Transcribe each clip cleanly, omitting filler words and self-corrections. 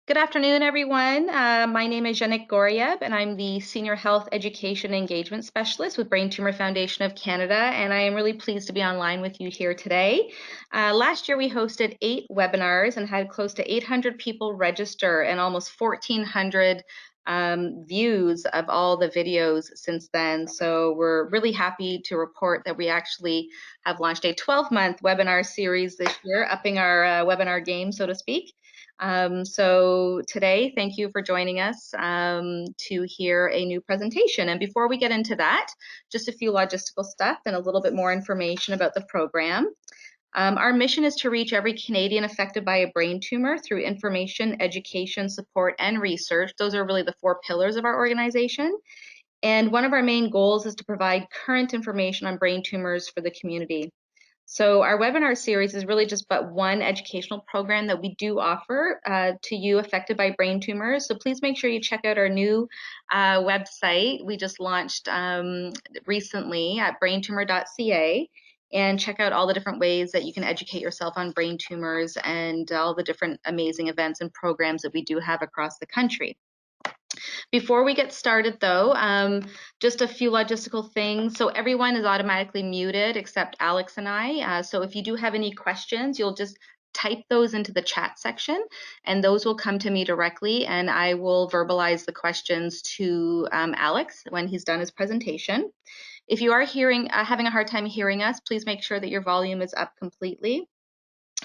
Good afternoon, everyone. My name is Yannick Goryeb, and I'm the Senior Health Education Engagement Specialist with Brain Tumour Foundation of Canada, and I am really pleased to be online with you here today. Last year, we hosted 8 webinars and had close to 800 people register and almost 1,400 views of all the videos since then. So we're really happy to report that we actually have launched a 12-month webinar series this year, upping our webinar game, so to speak. So today, thank you for joining us to hear a new presentation. And before we get into that, just a few logistical stuff and a little bit more information about the program. Our mission is to reach every Canadian affected by a brain tumor through information, education, support, and research. Those are really the 4 pillars of our organization. And one of our main goals is to provide current information on brain tumors for the community. So our webinar series is really just but one educational program that we do offer to you affected by brain tumors. So please make sure you check out our new website. We just launched recently at braintumor.ca, and check out all the different ways that you can educate yourself on brain tumors and all the different amazing events and programs that we do have across the country. Before we get started though, just a few logistical things. So everyone is automatically muted except Alex and I. So if you do have any questions, you'll just type those into the chat section and those will come to me directly, and I will verbalize the questions to Alex when he's done his presentation. If you are having a hard time hearing us, please make sure that your volume is up completely.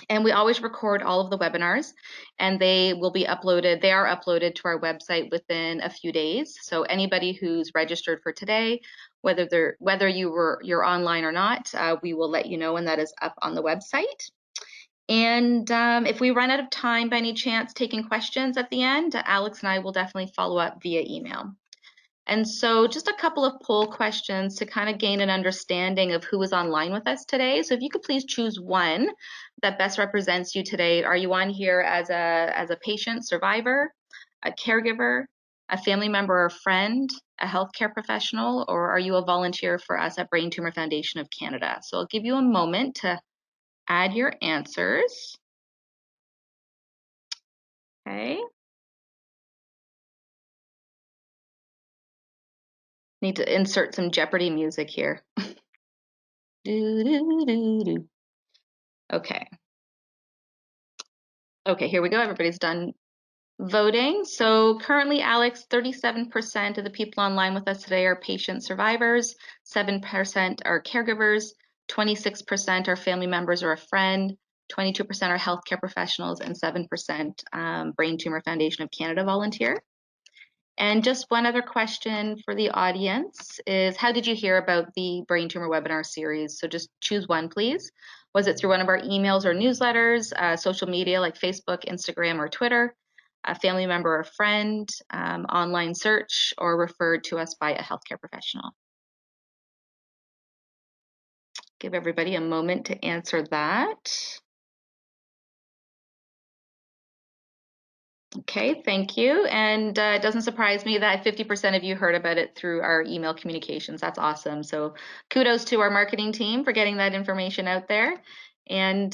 And we always record all of the webinars, and they will be uploaded. They are uploaded to our website within a few days. So anybody who's registered for today, whether you're online or not, we will let you know when that is up on the website. And if we run out of time by any chance taking questions at the end, Alex and I will definitely follow up via email. And so just a couple of poll questions to kind of gain an understanding of who is online with us today. So if you could please choose one that best represents you today. Are you on here as a patient, survivor, a caregiver, a family member or friend, a healthcare professional, or are you a volunteer for us at Brain Tumour Foundation of Canada? So I'll give you a moment to add your answers. Okay. Need to insert some Jeopardy music here. Do, do, do, do. Okay. Okay, here we go. Everybody's done voting. So currently, Alex, 37% of the people online with us today are patient survivors, 7% are caregivers, 26% are family members or a friend, 22% are healthcare professionals, and 7% Brain Tumour Foundation of Canada volunteer. And just one other question for the audience is, how did you hear about the Brain Tumour Webinar Series? So just choose one, please. Was it through one of our emails or newsletters, social media like Facebook, Instagram, or Twitter, a family member or friend, online search, or referred to us by a healthcare professional? Give everybody a moment to answer that. Okay, thank you. And it doesn't surprise me that 50% of you heard about it through our email communications. That's awesome. So kudos to our marketing team for getting that information out there. And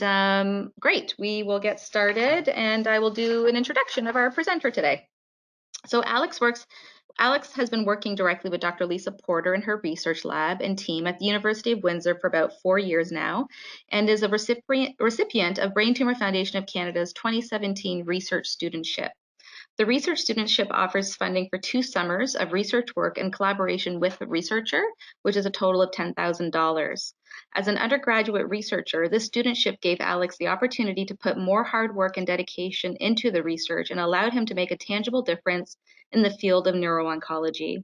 great, we will get started, and I will do an introduction of our presenter today. So Alex has been working directly with Dr. Lisa Porter in her research lab and team at the University of Windsor for about 4 years now, and is a recipient of Brain Tumour Foundation of Canada's 2017 Research Studentship. The Research Studentship offers funding for 2 summers of research work in collaboration with a researcher, which is a total of $10,000. As an undergraduate researcher, this studentship gave Alex the opportunity to put more hard work and dedication into the research and allowed him to make a tangible difference in the field of neuro-oncology.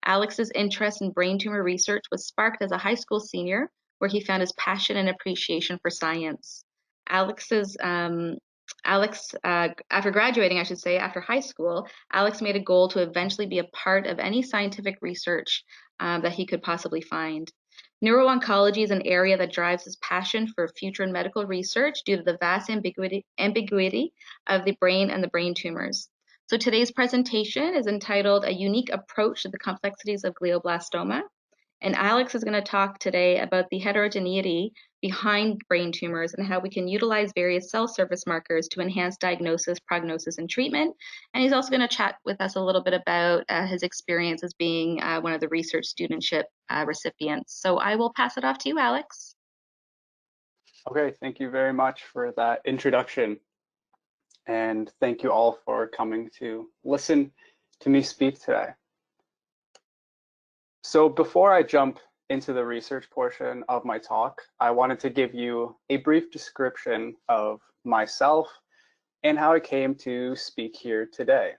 Alex's interest in brain tumor research was sparked as a high school senior, where he found his passion and appreciation for science. After graduating, after high school, Alex made a goal to eventually be a part of any scientific research that he could possibly find. Neuro-oncology is an area that drives his passion for future in medical research due to the vast ambiguity of the brain and the brain tumors. So today's presentation is entitled A Unique Approach to the Complexities of Glioblastoma. And Alex is going to talk today about the heterogeneity behind brain tumors and how we can utilize various cell surface markers to enhance diagnosis, prognosis, and treatment. And he's also going to chat with us a little bit about his experience as being one of the research studentship recipients. So I will pass it off to you, Alex. Okay, thank you very much for that introduction. And thank you all for coming to listen to me speak today. So before I jump into the research portion of my talk, I wanted to give you a brief description of myself and how I came to speak here today.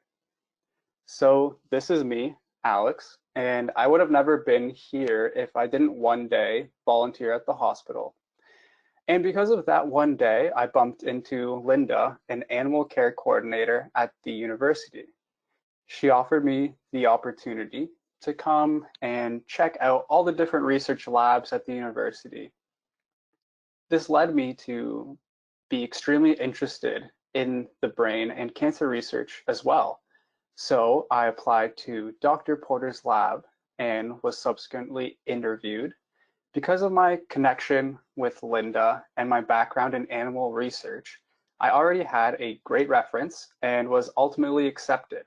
So this is me, Alex, and I would have never been here if I didn't one day volunteer at the hospital. And because of that one day, I bumped into Linda, an animal care coordinator at the university. She offered me the opportunity to come and check out all the different research labs at the university. This led me to be extremely interested in the brain and cancer research as well. So I applied to Dr. Porter's lab and was subsequently interviewed. Because of my connection with Linda and my background in animal research, I already had a great reference and was ultimately accepted.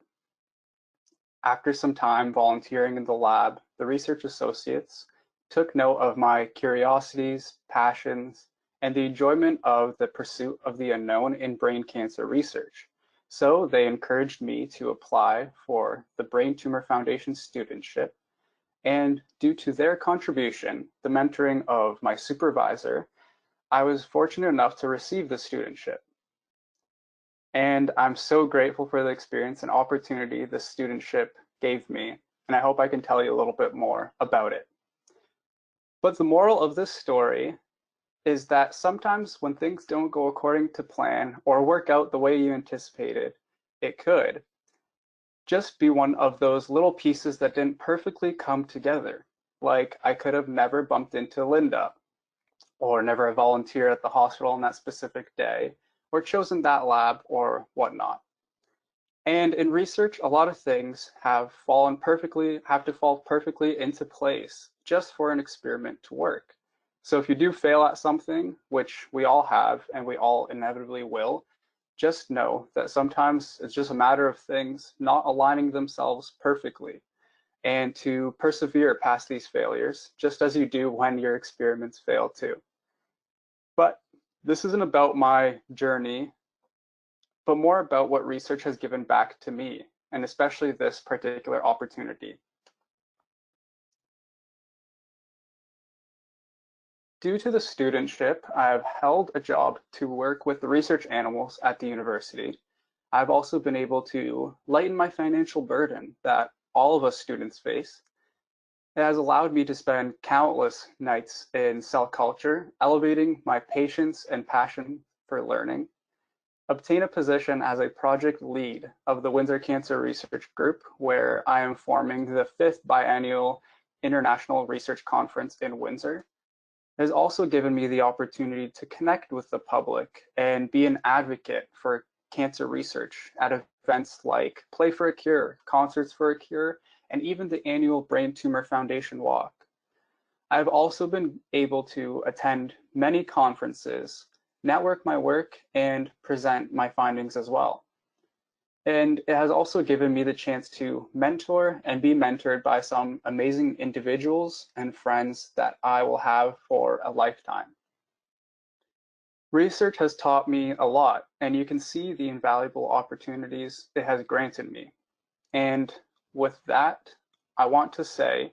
After some time volunteering in the lab, the research associates took note of my curiosities, passions, and the enjoyment of the pursuit of the unknown in brain cancer research. So they encouraged me to apply for the Brain Tumour Foundation Studentship. And due to their contribution, the mentoring of my supervisor, I was fortunate enough to receive the studentship. And I'm so grateful for the experience and opportunity the studentship gave me, and I hope I can tell you a little bit more about it. But the moral of this story is that sometimes when things don't go according to plan or work out the way you anticipated, it could just be one of those little pieces that didn't perfectly come together. Like I could have never bumped into Linda, or never volunteered at the hospital on that specific day, or chosen that lab or whatnot. And in research, a lot of things have to fall perfectly into place just for an experiment to work. So if you do fail at something, which we all have and we all inevitably will, just know that sometimes it's just a matter of things not aligning themselves perfectly, and to persevere past these failures, just as you do when your experiments fail too. But this isn't about my journey, but more about what research has given back to me, and especially this particular opportunity. Due to the studentship, I have held a job to work with the research animals at the university. I've also been able to lighten my financial burden that all of us students face. It has allowed me to spend countless nights in cell culture, elevating my patience and passion for learning, obtain a position as a project lead of the Windsor Cancer Research Group, where I am forming the 5th biennial International Research Conference in Windsor. It has also given me the opportunity to connect with the public and be an advocate for cancer research at events like Play for a Cure, Concerts for a Cure, and even the annual Brain Tumour Foundation Walk. I've also been able to attend many conferences, network my work, and present my findings as well. And it has also given me the chance to mentor and be mentored by some amazing individuals and friends that I will have for a lifetime. Research has taught me a lot, and you can see the invaluable opportunities it has granted me. And with that, I want to say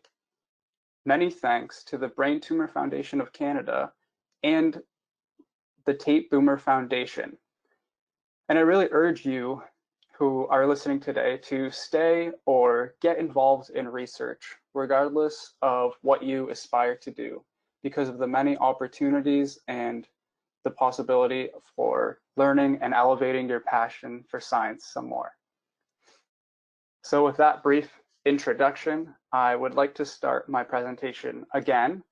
many thanks to the Brain Tumour Foundation of Canada and the Tate Boomer Foundation. And I really urge you who are listening today to stay or get involved in research, regardless of what you aspire to do, because of the many opportunities and the possibility for learning and elevating your passion for science some more. So with that brief introduction, I would like to start my presentation again,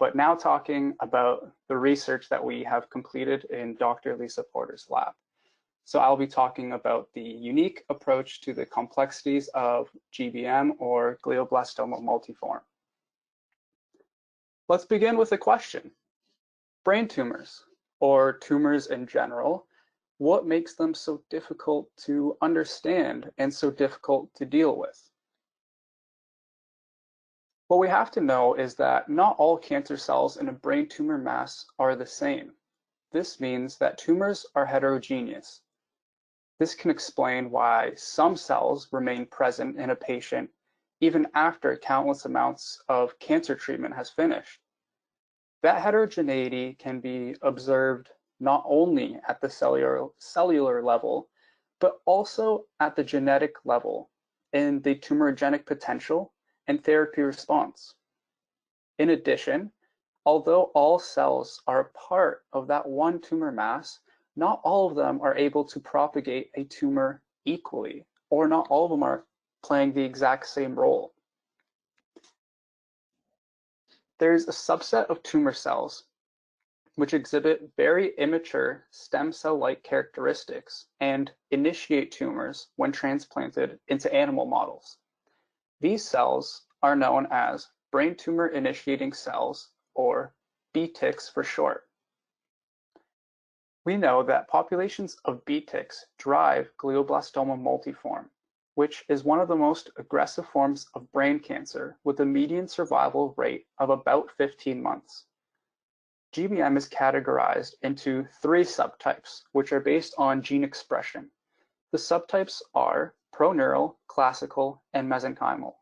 but now talking about the research that we have completed in Dr. Lisa Porter's lab. So I'll be talking about the unique approach to the complexities of GBM, or glioblastoma multiforme. Let's begin with a question. Brain tumors, or tumors in general, what makes them so difficult to understand and so difficult to deal with? What we have to know is that not all cancer cells in a brain tumor mass are the same. This means that tumors are heterogeneous. This can explain why some cells remain present in a patient even after countless amounts of cancer treatment has finished. That heterogeneity can be observed not only at the cellular level, but also at the genetic level in the tumorigenic potential and therapy response. In addition, although all cells are a part of that one tumor mass, not all of them are able to propagate a tumor equally, or not all of them are playing the exact same role. There's a subset of tumor cells which exhibit very immature stem cell-like characteristics and initiate tumors when transplanted into animal models. These cells are known as brain tumor initiating cells, or BTICs for short. We know that populations of BTICs drive glioblastoma multiforme, which is one of the most aggressive forms of brain cancer with a median survival rate of about 15 months. GBM is categorized into 3 subtypes, which are based on gene expression. The subtypes are proneural, classical, and mesenchymal.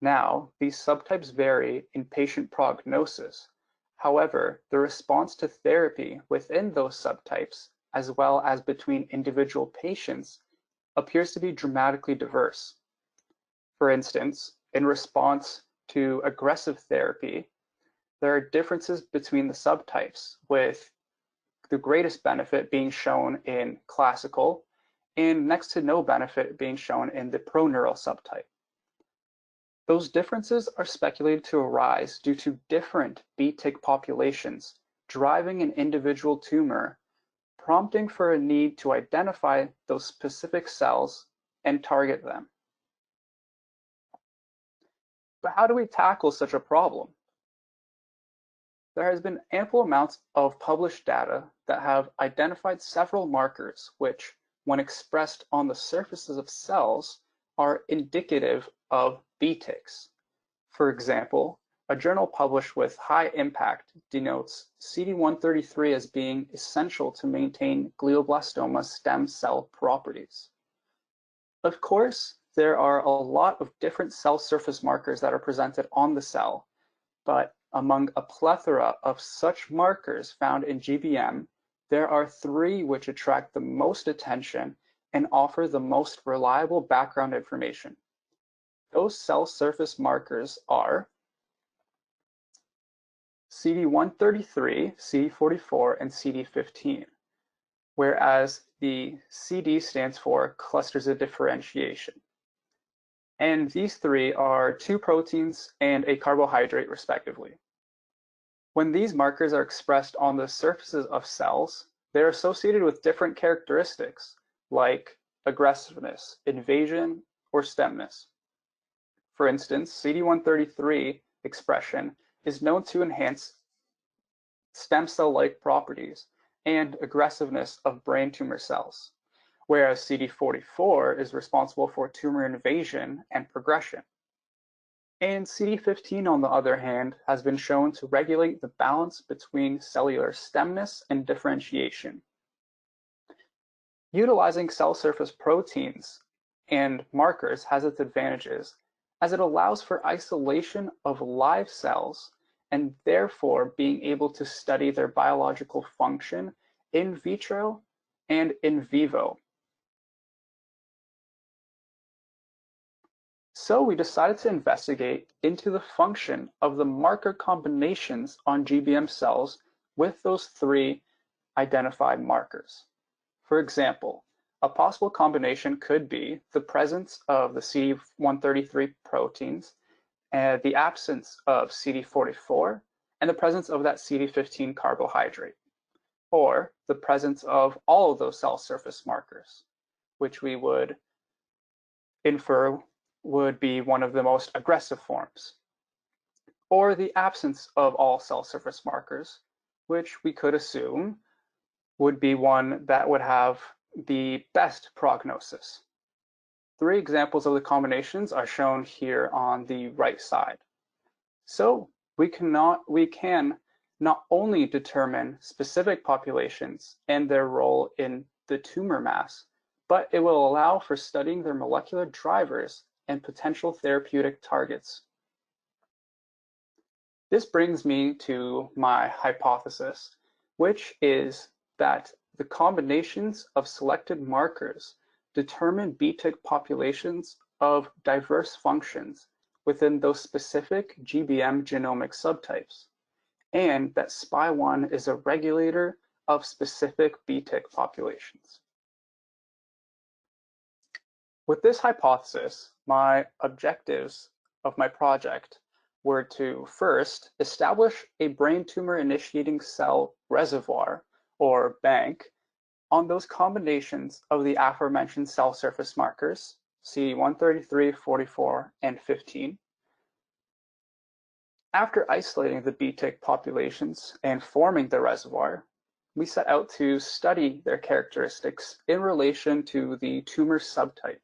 Now, these subtypes vary in patient prognosis. However, the response to therapy within those subtypes, as well as between individual patients, appears to be dramatically diverse. For instance, in response to aggressive therapy, there are differences between the subtypes, with the greatest benefit being shown in classical and next to no benefit being shown in the proneural subtype. Those differences are speculated to arise due to different BTIC populations driving an individual tumor, prompting for a need to identify those specific cells and target them. But how do we tackle such a problem? There has been ample amounts of published data that have identified several markers which, when expressed on the surfaces of cells, are indicative of BTICs. For example, a journal published with high impact denotes CD133 as being essential to maintain glioblastoma stem cell properties. Of course, there are a lot of different cell surface markers that are presented on the cell, but among a plethora of such markers found in GBM, there are 3 which attract the most attention and offer the most reliable background information. Those cell surface markers are CD133, CD44, and CD15, whereas the CD stands for clusters of differentiation. And these 3 are 2 proteins and a carbohydrate, respectively. When these markers are expressed on the surfaces of cells, they're associated with different characteristics, like aggressiveness, invasion, or stemness. For instance, CD133 expression is known to enhance stem cell-like properties and aggressiveness of brain tumor cells, whereas CD44 is responsible for tumor invasion and progression. And CD15, on the other hand, has been shown to regulate the balance between cellular stemness and differentiation. Utilizing cell surface proteins and markers has its advantages, as it allows for isolation of live cells and therefore being able to study their biological function in vitro and in vivo. So we decided to investigate into the function of the marker combinations on GBM cells with those 3 identified markers. For example, a possible combination could be the presence of the CD133 proteins, and the absence of CD44, and the presence of that CD15 carbohydrate, or the presence of all of those cell surface markers, which we would infer would be one of the most aggressive forms, or the absence of all cell surface markers, which we could assume would be one that would have the best prognosis. 3 examples of the combinations are shown here on the right side. So we can not only determine specific populations and their role in the tumor mass, but it will allow for studying their molecular drivers and potential therapeutic targets. This brings me to my hypothesis, which is that the combinations of selected markers determine BTIC populations of diverse functions within those specific GBM genomic subtypes, and that SPY1 is a regulator of specific BTIC populations. With this hypothesis, my objectives of my project were to first establish a brain tumor initiating cell reservoir, or bank, on those combinations of the aforementioned cell surface markers, CD133, 44, and 15. After isolating the BTIC populations and forming the reservoir, we set out to study their characteristics in relation to the tumor subtype.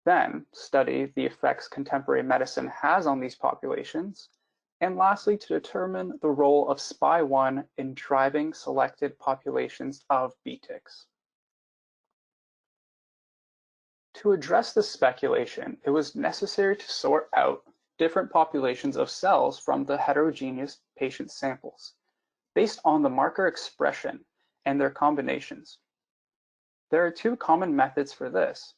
Then study the effects contemporary medicine has on these populations, and lastly to determine the role of SPY1 in driving selected populations of BTICs. To address this speculation, it was necessary to sort out different populations of cells from the heterogeneous patient samples, based on the marker expression and their combinations. There are 2 common methods for this.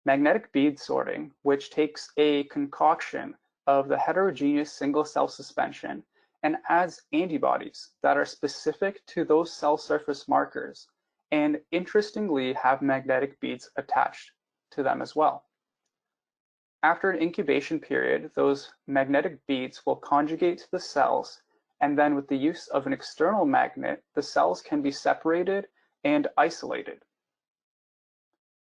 Magnetic bead sorting, which takes a concoction of the heterogeneous single-cell suspension and adds antibodies that are specific to those cell surface markers, and interestingly have magnetic beads attached to them as well. After an incubation period, those magnetic beads will conjugate to the cells, and then with the use of an external magnet, the cells can be separated and isolated.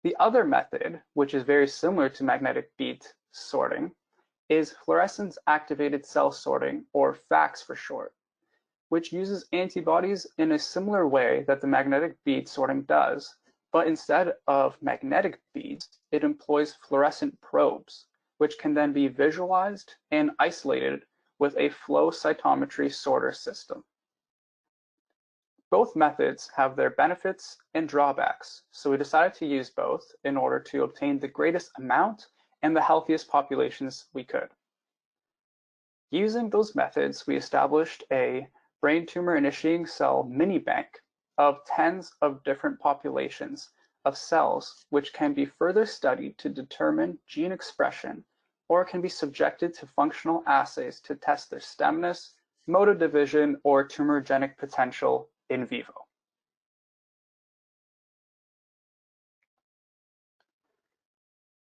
The other method, which is very similar to magnetic bead sorting, is fluorescence activated cell sorting, or FACS for short, which uses antibodies in a similar way that the magnetic bead sorting does, but instead of magnetic beads, it employs fluorescent probes, which can then be visualized and isolated with a flow cytometry sorter system. Both methods have their benefits and drawbacks, so we decided to use both in order to obtain the greatest amount and the healthiest populations we could. Using those methods, we established a brain tumor initiating cell mini bank of tens of different populations of cells, which can be further studied to determine gene expression, or can be subjected to functional assays to test their stemness, mode of division, or tumorigenic potential in vivo.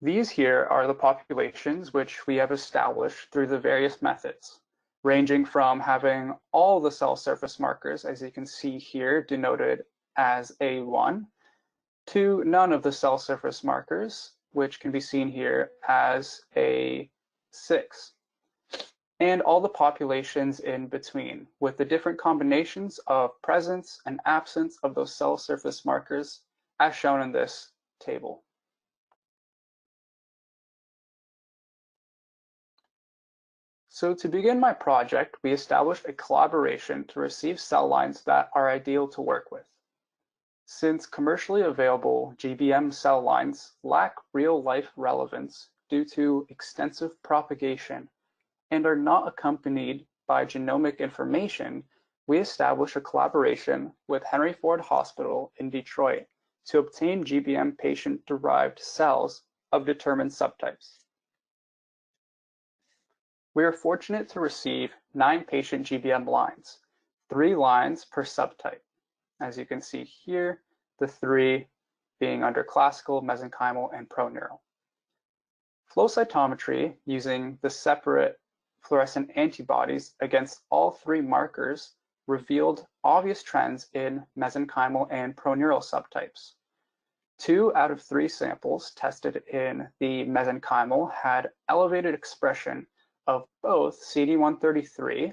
These here are the populations which we have established through the various methods, ranging from having all the cell surface markers, as you can see here, denoted as A1, to none of the cell surface markers, which can be seen here as A6, and all the populations in between, with the different combinations of presence and absence of those cell surface markers, as shown in this table. So to begin my project, we established a collaboration to receive cell lines that are ideal to work with. Since commercially available GBM cell lines lack real-life relevance due to extensive propagation and are not accompanied by genomic information, we established a collaboration with Henry Ford Hospital in Detroit to obtain GBM patient-derived cells of determined subtypes. We are fortunate to receive 9 patient GBM lines, 3 lines per subtype. As you can see here, the 3 being under classical, mesenchymal, and proneural. Flow cytometry using the separate fluorescent antibodies against all 3 markers revealed obvious trends in mesenchymal and proneural subtypes. 2 out of 3 samples tested in the mesenchymal had elevated expression of both CD133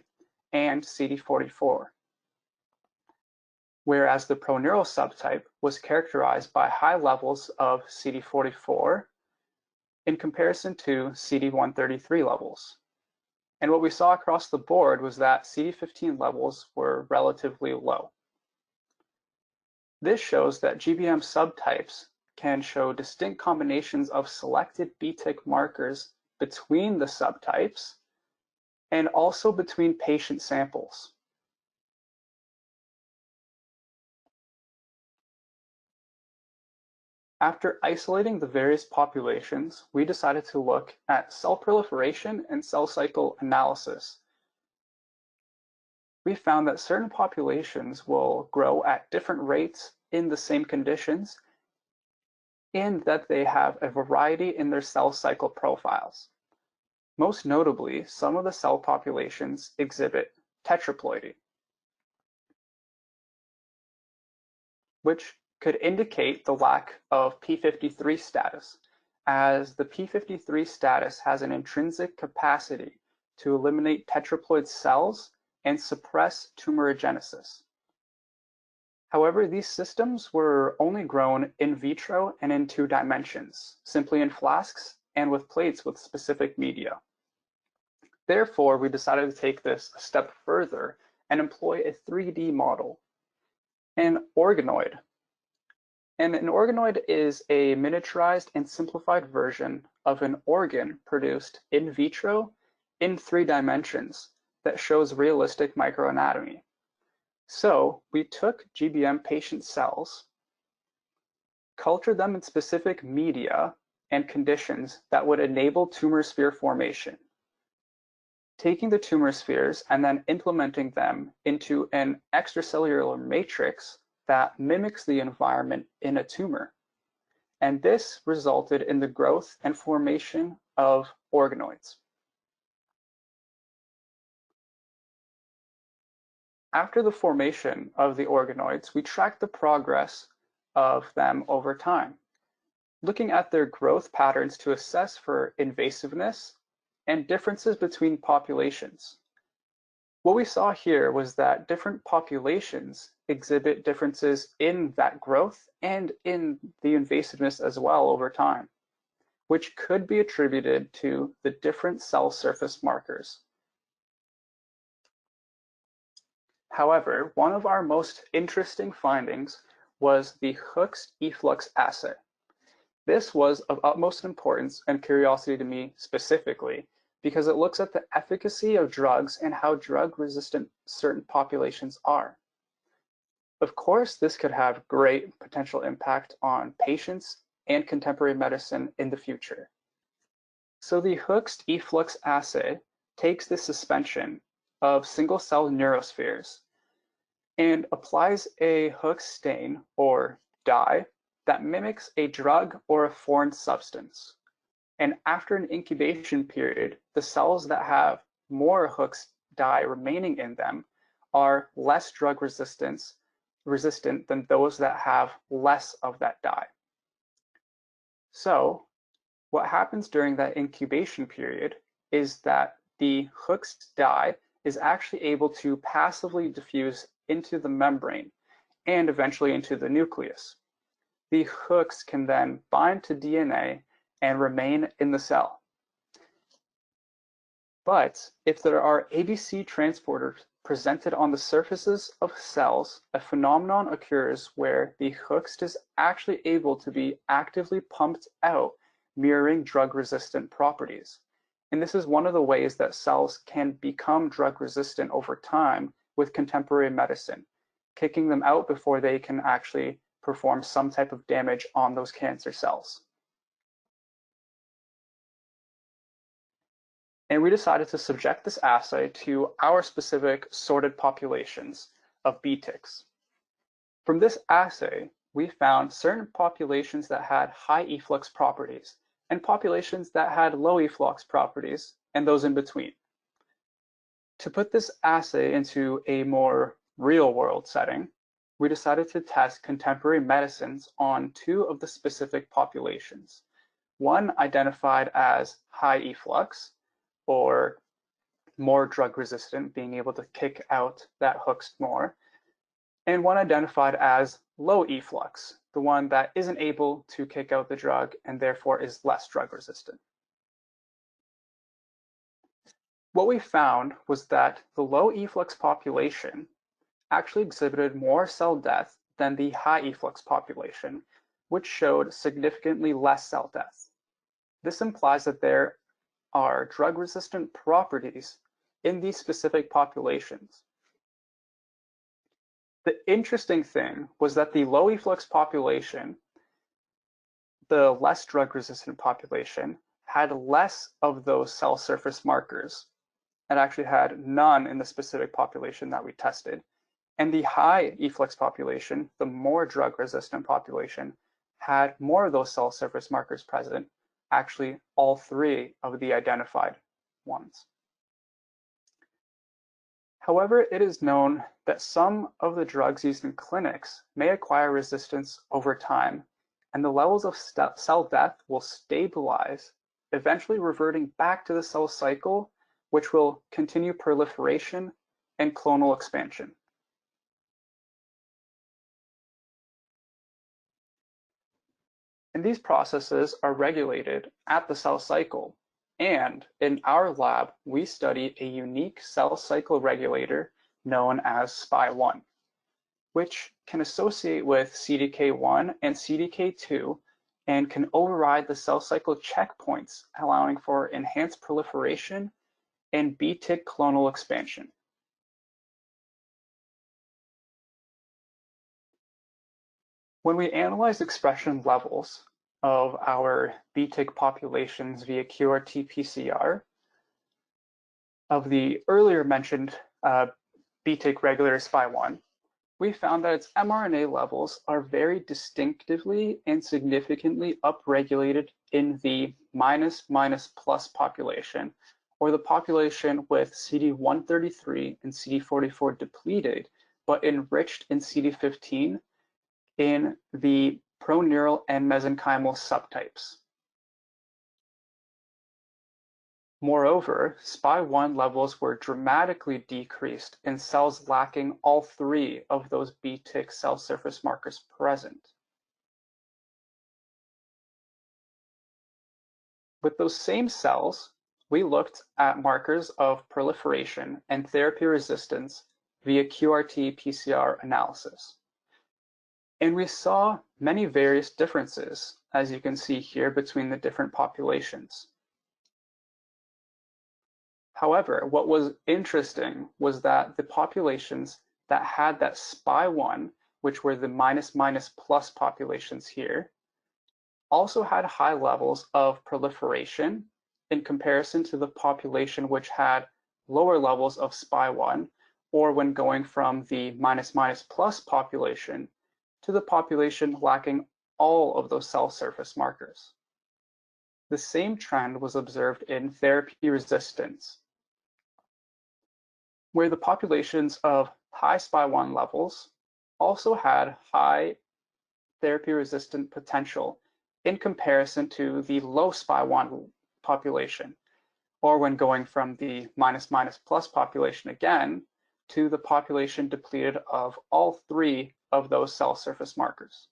and CD44. whereas the proneural subtype was characterized by high levels of CD44 in comparison to CD133 levels. And what we saw across the board was that CD15 levels were relatively low. This shows that GBM subtypes can show distinct combinations of selected BTIC markers between the subtypes and also between patient samples. After isolating the various populations, we decided to look at cell proliferation and cell cycle analysis. We found that certain populations will grow at different rates in the same conditions, and that they have a variety in their cell cycle profiles. Most notably, some of the cell populations exhibit tetraploidy, which could indicate the lack of p53 status, as the p53 status has an intrinsic capacity to eliminate tetraploid cells and suppress tumorigenesis. However, these systems were only grown in vitro and in 2 dimensions, simply in flasks and with plates with specific media. Therefore, we decided to take this a step further and employ a 3D model, an organoid. And an organoid is a miniaturized and simplified version of an organ produced in vitro in 3 dimensions that shows realistic microanatomy. So we took GBM patient cells, cultured them in specific media and conditions that would enable tumor sphere formation, taking the tumor spheres and then implementing them into an extracellular matrix that mimics the environment in a tumor. And this resulted in the growth and formation of organoids. After the formation of the organoids, we tracked the progress of them over time, looking at their growth patterns to assess for invasiveness and differences between populations. What we saw here was that different populations exhibit differences in that growth and in the invasiveness as well over time, which could be attributed to the different cell surface markers. However, one of our most interesting findings was the Hook's efflux assay. This was of utmost importance and curiosity to me specifically, because it looks at the efficacy of drugs and how drug-resistant certain populations are. Of course, this could have great potential impact on patients and contemporary medicine in the future. So the Hook's efflux assay takes the suspension of single-cell neurospheres and applies a Hook's stain or dye that mimics a drug or a foreign substance. And after an incubation period, the cells that have more Hook's dye remaining in them are less drug resistant than those that have less of that dye. So what happens during that incubation period is that the Hook's dye is actually able to passively diffuse into the membrane and eventually into the nucleus. The Hooks can then bind to DNA and remain in the cell. But if there are ABC transporters presented on the surfaces of cells, a phenomenon occurs where the Hooks is actually able to be actively pumped out, mirroring drug-resistant properties. And this is one of the ways that cells can become drug-resistant over time with contemporary medicine, kicking them out before they can actually perform some type of damage on those cancer cells. And we decided to subject this assay to our specific sorted populations of BTICs. From this assay, we found certain populations that had high efflux properties and populations that had low efflux properties and those in between. To put this assay into a more real-world setting, we decided to test contemporary medicines on 2 of the specific populations. One identified as high efflux, or more drug resistant, being able to kick out that Hooks more, and one identified as low efflux, the one that isn't able to kick out the drug and therefore is less drug resistant. What we found was that the low efflux population actually exhibited more cell death than the high efflux population, which showed significantly less cell death. This implies that there are drug-resistant properties in these specific populations. The interesting thing was that the low efflux population, the less drug-resistant population, had less of those cell surface markers and actually had none in the specific population that we tested. And the high efflux population, the more drug-resistant population, had more of those cell surface markers present, actually all three of the identified ones. However, it is known that some of the drugs used in clinics may acquire resistance over time, and the levels of cell death will stabilize, eventually reverting back to the cell cycle, which will continue proliferation and clonal expansion. And these processes are regulated at the cell cycle. And in our lab, we study a unique cell cycle regulator known as SPY1, which can associate with CDK1 and CDK2 and can override the cell cycle checkpoints, allowing for enhanced proliferation and BTIC clonal expansion. When we analyze expression levels of our BTIC populations via QRT-PCR of the earlier mentioned BTIC regulator SPY1, we found that its mRNA levels are very distinctively and significantly upregulated in the minus population, or the population with CD133 and CD44 depleted, but enriched in CD15 in the proneural and mesenchymal subtypes. Moreover, SPY1 levels were dramatically decreased in cells lacking all three of those BTIC cell surface markers present. With those same cells, we looked at markers of proliferation and therapy resistance via QRT-PCR analysis. And we saw many various differences, as you can see here, between the different populations. However, what was interesting was that the populations that had that SPY1, which were the minus plus populations here, also had high levels of proliferation in comparison to the population which had lower levels of SPY1, or when going from the minus plus population to the population lacking all of those cell surface markers. The same trend was observed in therapy resistance, where the populations of high SPY1 levels also had high therapy resistant potential in comparison to the low SPY1 population, or when going from the minus plus population again to the population depleted of all three of those cell surface markers.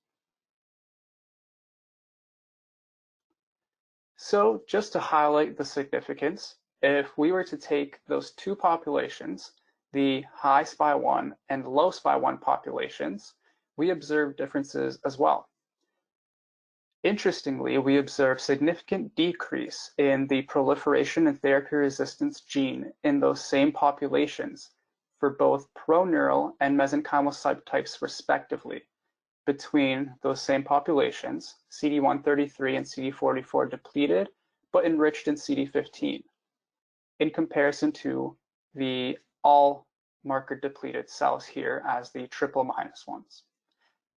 So just to highlight the significance, if we were to take those two populations, the high SPY1 and low SPY1 populations, we observe differences as well. Interestingly, we observe significant decrease in the proliferation and therapy resistance gene in those same populations for both proneural and mesenchymal subtypes respectively between those same populations, CD133 and CD44 depleted, but enriched in CD15, in comparison to the all marker depleted cells here as the triple minus ones.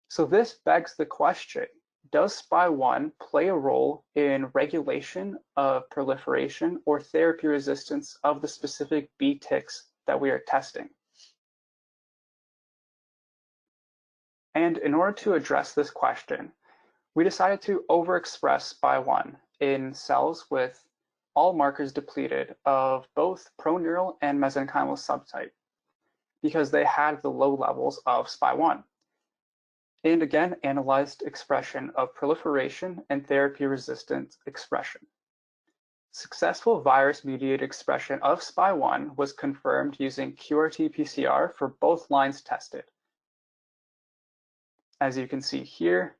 So this begs the question, does SPY1 play a role in regulation of proliferation or therapy resistance of the specific BTICs that we are testing? And in order to address this question, we decided to overexpress SPY1 in cells with all markers depleted of both proneural and mesenchymal subtype. because they had the low levels of SPY1. And again, analyzed expression of proliferation and therapy-resistant expression. Successful virus-mediated expression of SPY1 was confirmed using QRT-PCR for both lines tested. As you can see here,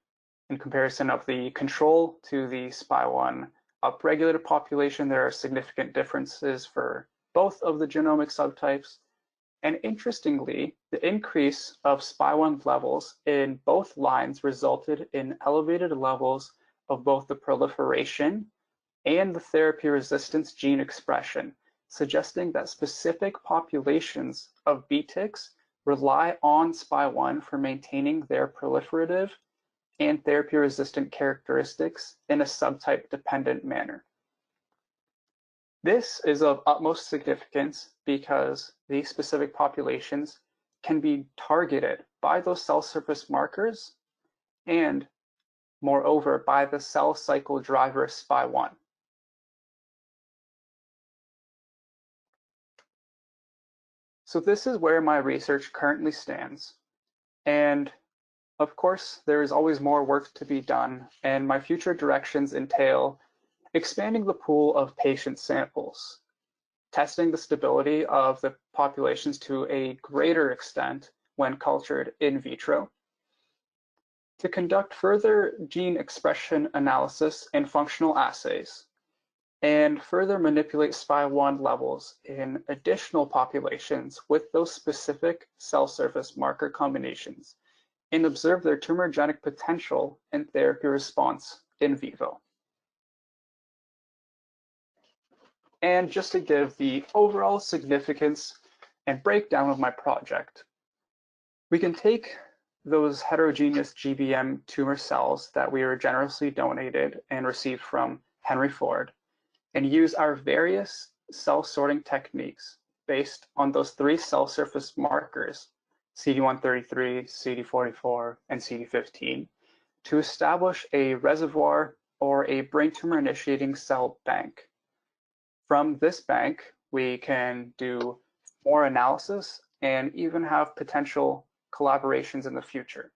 in comparison of the control to the SPY1 upregulated population, there are significant differences for both of the genomic subtypes. And interestingly, the increase of SPY1 levels in both lines resulted in elevated levels of both the proliferation and the therapy resistance gene expression, suggesting that specific populations of BTICs rely on SPY1 for maintaining their proliferative and therapy resistant characteristics in a subtype dependent manner. This is of utmost significance because these specific populations can be targeted by those cell surface markers and, moreover, by the cell cycle driver SPY1. So this is where my research currently stands. And of course, there is always more work to be done, and my future directions entail expanding the pool of patient samples, testing the stability of the populations to a greater extent when cultured in vitro, to conduct further gene expression analysis and functional assays, and further manipulate SPY1 levels in additional populations with those specific cell surface marker combinations, and observe their tumorigenic potential and therapy response in vivo. And just to give the overall significance and breakdown of my project, we can take those heterogeneous GBM tumor cells that we were generously donated and received from Henry Ford and use our various cell sorting techniques based on those three cell surface markers, CD133, CD44, and CD15, to establish a reservoir or a brain tumor initiating cell bank. From this bank, we can do more analysis and even have potential collaborations in the future.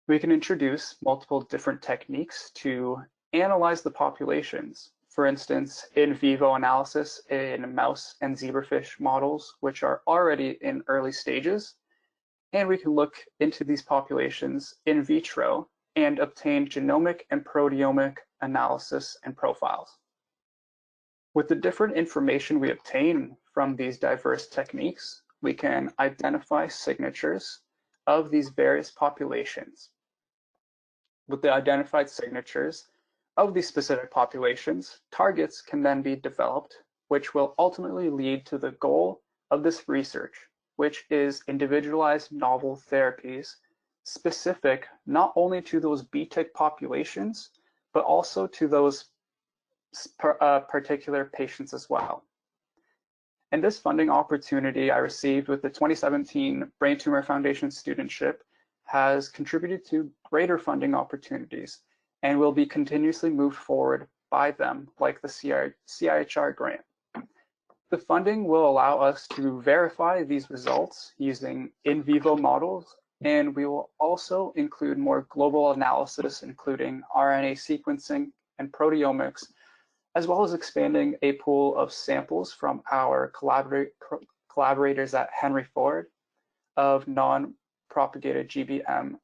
We can introduce multiple different techniques to analyze the populations. For instance, in vivo analysis in mouse and zebrafish models, which are already in early stages. And we can look into these populations in vitro and obtain genomic and proteomic analysis and profiles. With the different information we obtain from these diverse techniques, we can identify signatures of these various populations. With the identified signatures of these specific populations, targets can then be developed, which will ultimately lead to the goal of this research, which is individualized novel therapies specific not only to those BTIC populations, but also to those particular patients as well. And this funding opportunity I received with the 2017 Brain Tumour Foundation Studentship has contributed to greater funding opportunities and will be continuously moved forward by them, like the CIHR grant. The funding will allow us to verify these results using in vivo models, and we will also include more global analysis, including RNA sequencing and proteomics, as well as expanding a pool of samples from our collaborators at Henry Ford of non-propagated GBM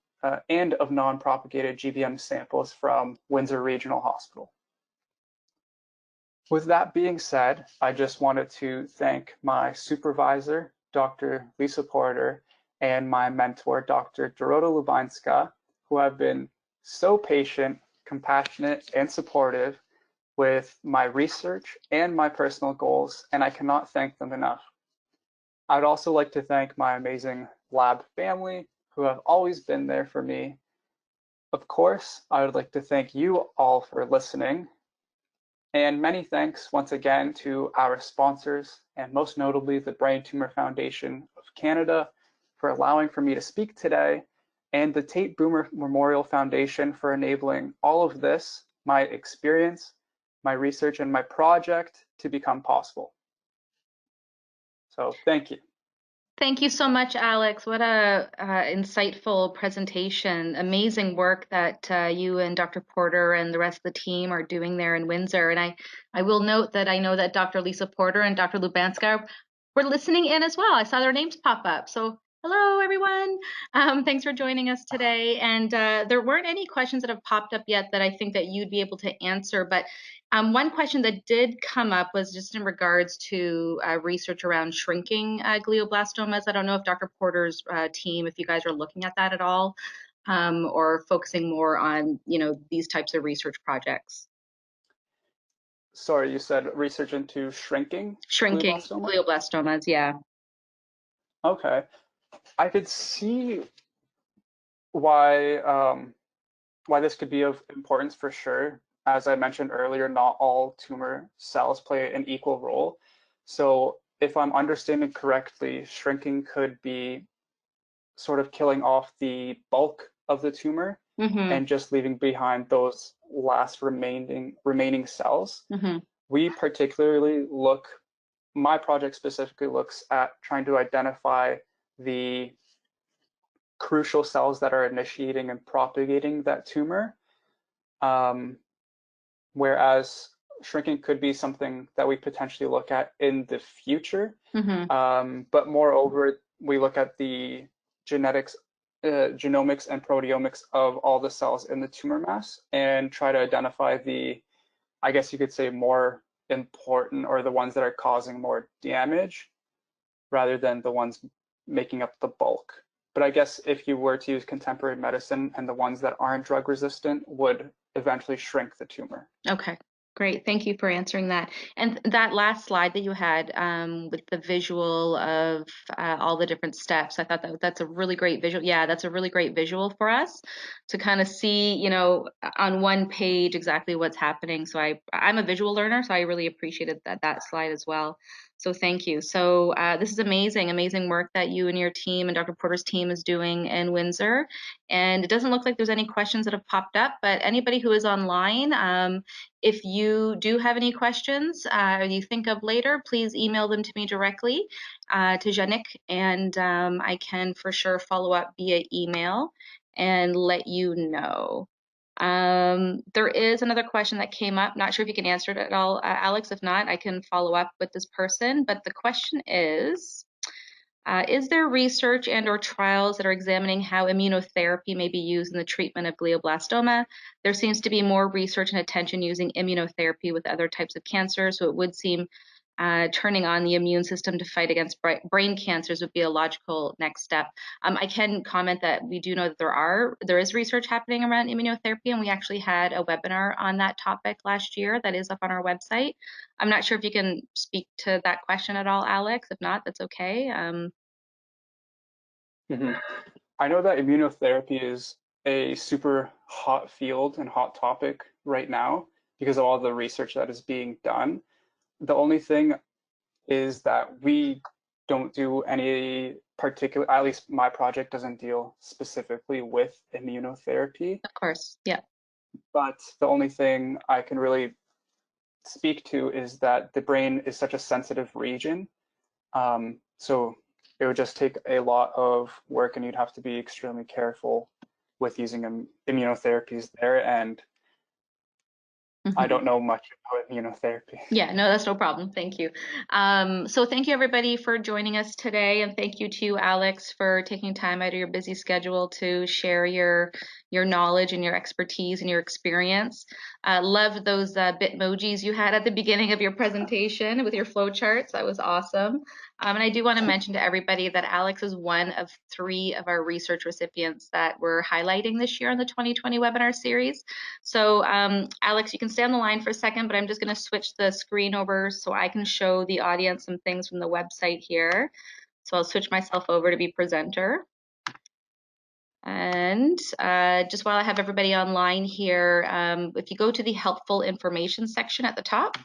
and of non-propagated GBM samples from Windsor Regional Hospital. With that being said, I just wanted to thank my supervisor, Dr. Lisa Porter, and my mentor, Dr. Dorota Lubinska, who have been so patient, compassionate, and supportive with my research and my personal goals, and I cannot thank them enough. I'd also like to thank my amazing lab family, who have always been there for me. Of course, I would like to thank you all for listening, and many thanks once again to our sponsors, and most notably the Brain Tumour Foundation of Canada for allowing for me to speak today, and the Tate Boomer Memorial Foundation for enabling all of this, my experience, my research, and my project to become possible. So thank you. Thank you so much, Alex. What a insightful presentation. Amazing work that you and Dr. Porter and the rest of the team are doing there in Windsor. And I will note that I know that Dr. Lisa Porter and Dr. Lubanska were listening in as well. I saw their names pop up. So hello, everyone. Thanks for joining us today. And there weren't any questions that have popped up yet that I think that you'd be able to answer. But one question that did come up was just in regards to research around shrinking glioblastomas. I don't know if Dr. Porter's team, if you guys are looking at that at all, or focusing more on, these types of research projects. Sorry, you said research into shrinking Shrinking glioblastoma? glioblastomas, yeah. Okay. I could see why why this could be of importance for sure. As I mentioned earlier, not all tumor cells play an equal role. So if I'm understanding correctly, shrinking could be sort of killing off the bulk of the tumor and just leaving behind those last remaining cells. We particularly my project specifically looks at trying to identify the crucial cells that are initiating and propagating that tumor. Whereas shrinking could be something that we potentially look at in the future. But moreover, we look at the genomics and proteomics of all the cells in the tumor mass and try to identify I guess you could say, more important, or the ones that are causing more damage rather than the ones making up the bulk. But I guess if you were to use contemporary medicine, and the ones that aren't drug resistant would eventually shrink the tumor. Okay, great. Thank you for answering that. And that last slide that you had with the visual of all the different steps, I thought that's a really great visual. Yeah, that's a really great visual for us to kind of see, on one page exactly what's happening. So I'm a visual learner, so I really appreciated that slide as well. So thank you. So this is amazing work that you and your team and Dr. Porter's team is doing in Windsor. And it doesn't look like there's any questions that have popped up, but anybody who is online, if you do have any questions or you think of later, please email them to me directly to Janik, and I can for sure follow up via email and let you know. There is another question that came up. Not sure if you can answer it at all, Alex. If not, I can follow up with this person. But the question is there research and/or trials that are examining how immunotherapy may be used in the treatment of glioblastoma? There seems to be more research and attention using immunotherapy with other types of cancer, so it would seem turning on the immune system to fight against brain cancers would be a logical next step. I can comment that we do know that there is research happening around immunotherapy, and we actually had a webinar on that topic last year that is up on our website. I'm not sure if you can speak to that question at all, Alex. If not, that's okay. I know that immunotherapy is a super hot field and hot topic right now because of all the research that is being done. The only thing is that we don't do any particular, at least my project doesn't deal specifically with immunotherapy. Of course, yeah. But the only thing I can really speak to is that the brain is such a sensitive region. So it would just take a lot of work, and you'd have to be extremely careful with using immunotherapies there. And I don't know much about immunotherapy. Yeah, no, that's no problem. Thank you. So thank you everybody for joining us today, and thank you to you, Alex, for taking time out of your busy schedule to share your knowledge and your expertise and your experience. Loved those Bitmojis you had at the beginning of your presentation with your flowcharts. That was awesome. And I do want to mention to everybody that Alex is one of 3 of our research recipients that we're highlighting this year in the 2020 webinar series. So Alex, you can stay on the line for a second, but I'm just going to switch the screen over so I can show the audience some things from the website here. So I'll switch myself over to be presenter. And just while I have everybody online here, if you go to the helpful information section at the top,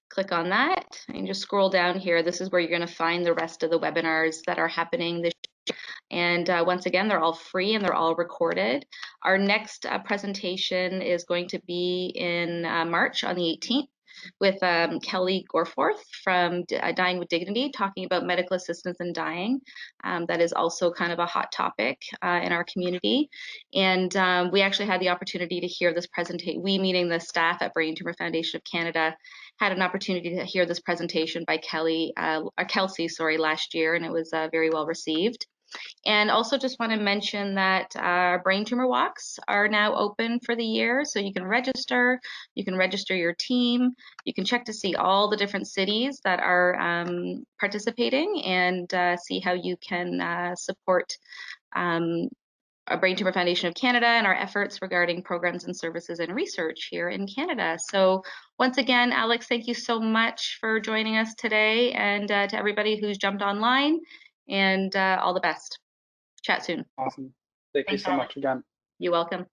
click on that and just scroll down here. This is where you're going to find the rest of the webinars that are happening this year. And once again, they're all free and they're all recorded. Our next presentation is going to be in March on the 18th. with Kelly Gorforth from Dying with Dignity, talking about medical assistance in dying. That is also kind of a hot topic in our community. And we actually had the opportunity to hear this presentation, we meaning the staff at Brain Tumour Foundation of Canada, had an opportunity to hear this presentation by Kelsey, last year, and it was very well received. And also just want to mention that our brain tumor walks are now open for the year, so you can register your team, you can check to see all the different cities that are participating, and see how you can support a Brain Tumor Foundation of Canada and our efforts regarding programs and services and research here in Canada. So once again, Alex, thank you so much for joining us today, and to everybody who's jumped online, and all the best. Chat soon. Awesome. Thank you Thanks, so Alex. much again. You're welcome.